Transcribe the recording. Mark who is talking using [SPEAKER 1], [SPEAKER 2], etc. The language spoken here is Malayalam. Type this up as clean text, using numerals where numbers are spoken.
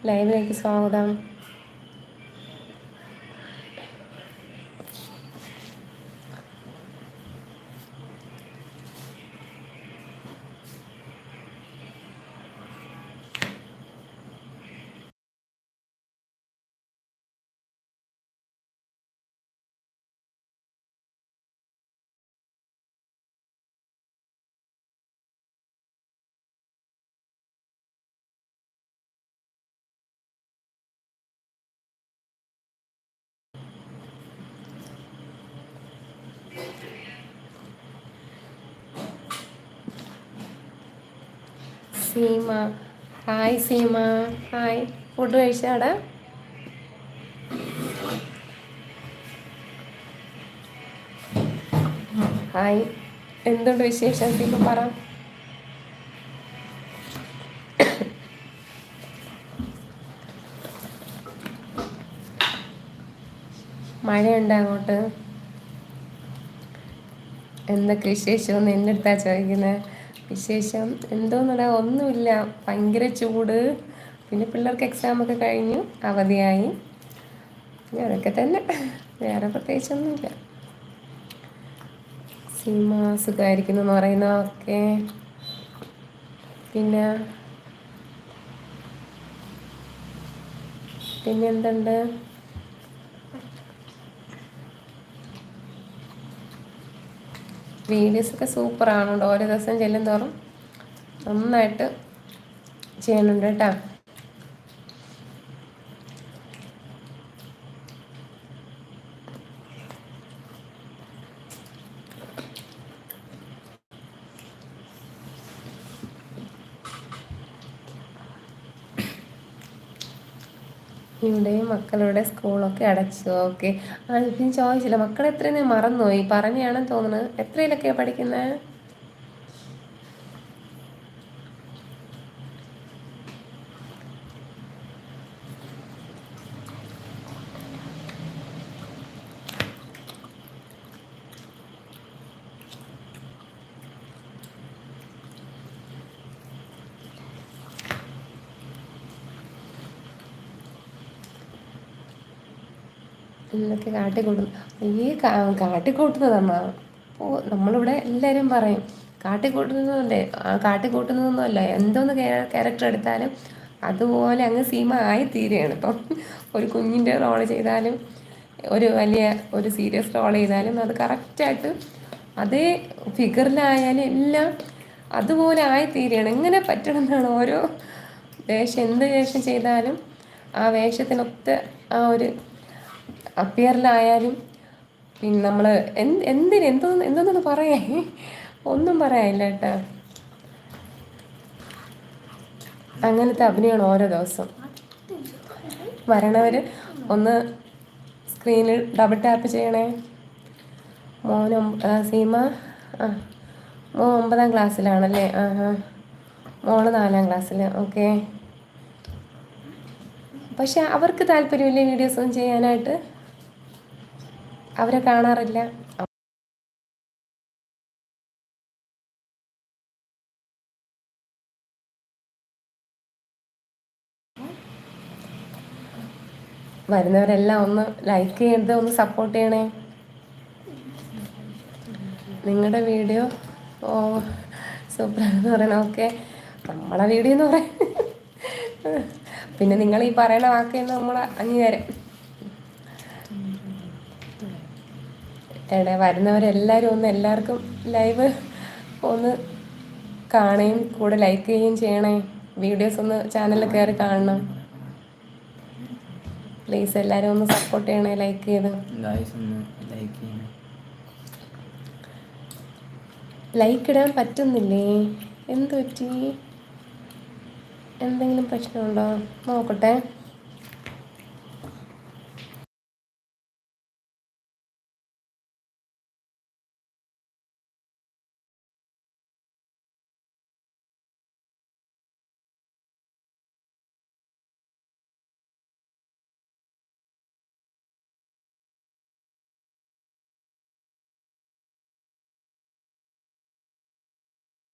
[SPEAKER 1] ലൈവിലേക്ക് സ്വാഗതം. Seema, hi Seema, hi. Food കഴിച്ചാടാ? ഹായ്, എന്തുണ്ട് വിശേഷം സീമ? പറ. മഴയുണ്ട് അങ്ങോട്ട്? എന്തൊക്കെ വിശേഷം എൻ്റെ അടുത്താ ചോദിക്കുന്നത്? വിശേഷം എന്തോന്നടാ, ഒന്നുമില്ല. ഭയങ്കര ചൂട്. പിന്നെ പിള്ളേർക്ക് എക്സാമൊക്കെ കഴിഞ്ഞു, അവധിയായി. അതൊക്കെ തന്നെ, വേറെ പ്രത്യേകിച്ചൊന്നുമില്ല. സീമ സുഖമായിരിക്കുന്നു എന്ന് പറയുന്ന. ഓക്കെ. പിന്നെ എന്തുണ്ട്? വീഡിയോസൊക്കെ സൂപ്പറാണുണ്ട്. ഓരോ ദിവസം ചെല്ലും തോറും നന്നായിട്ട് ചെയ്യുന്നുണ്ട് കേട്ടോ. ഇവിടെയും മക്കളുടെ സ്കൂളൊക്കെ അടച്ചു. ഓക്കെ. പിന്നെ ചോദിച്ചില്ല, മക്കൾ എത്രയെന്ന് മറന്നുപോയി. പറഞ്ഞാണെന്ന് തോന്നുന്നത്. എത്രയിലൊക്കെയാണ് പഠിക്കുന്നത്? എന്നൊക്കെ കാട്ടിക്കൂട്ടുന്നു. ഈ കാട്ടിക്കൂട്ടുന്നതാണ്. അപ്പോൾ നമ്മളിവിടെ എല്ലാവരും പറയും കാട്ടിക്കൂട്ടുന്നതല്ലേ. കാട്ടിക്കൂട്ടുന്നതൊന്നുമല്ല, എന്തോന്ന് ക്യാരക്ടർ എടുത്താലും അതുപോലെ അങ്ങ് സീമ ആയിത്തീരുകയാണ്. ഇപ്പം ഒരു കുഞ്ഞിൻ്റെ റോള് ചെയ്താലും ഒരു സീരിയസ് റോൾ ചെയ്താലും അത് കറക്റ്റായിട്ട് അതേ ഫിഗറിലായാലും എല്ലാം അതുപോലെ ആയിത്തീരുകയാണ്. എങ്ങനെ പറ്റണമെന്നാണ്. ഓരോ എന്ത് വേഷം ചെയ്താലും ആ വേഷത്തിനൊത്ത ആ ഒരു അപ്പിയറിലായാലും പിന്നെ നമ്മൾ എന്തോന്നൊന്ന് പറയേ, ഒന്നും പറയാനില്ല കേട്ടോ. അങ്ങനത്തെ അഭിനയമാണ് ഓരോ ദിവസം. വരണവർ ഒന്ന് സ്ക്രീനിൽ ഡബിൾ ടാപ്പ് ചെയ്യണേ. സീമ ആ മോൻ 9ാം ക്ലാസ്സിലാണല്ലേ? മോള് 4ാം ക്ലാസ്സിൽ. ഓക്കെ. പക്ഷെ അവർക്ക് താല്പര്യമില്ലേ വീഡിയോസൊന്നും ചെയ്യാനായിട്ട്? അവരെ കാണാറില്ല. വരുന്നവരെല്ലാം ഒന്ന് ലൈക്ക് ചെയ്ത് ഒന്ന് സപ്പോർട്ട് ചെയ്യണേ. നിങ്ങളുടെ വീഡിയോ സൂപ്പറാണെന്ന് പറയണം. ഓക്കെ. നമ്മളെ വീഡിയോ എന്ന് പറയാം. പിന്നെ നിങ്ങൾ ഈ പറയണ വാക്കിന്ന് നമ്മൾ അംഗീകാരം. വരുന്നവരെല്ലാവരും ഒന്ന് എല്ലാവർക്കും ലൈവ് ഒന്ന് കാണുകയും കൂടെ ലൈക്ക് ചെയ്യുകയും ചെയ്യണേ. വീഡിയോസ് ഒന്ന് ചാനലിൽ കയറി കാണണം പ്ലീസ്. എല്ലാവരും ഒന്ന് സപ്പോർട്ട് ചെയ്യണേ, ലൈക്ക് ചെയ്ത്. ലൈക്ക് ഇടാൻ പറ്റുന്നില്ലേ? എന്ത് പറ്റി? എന്തെങ്കിലും പ്രശ്നമുണ്ടോ? നോക്കട്ടെ.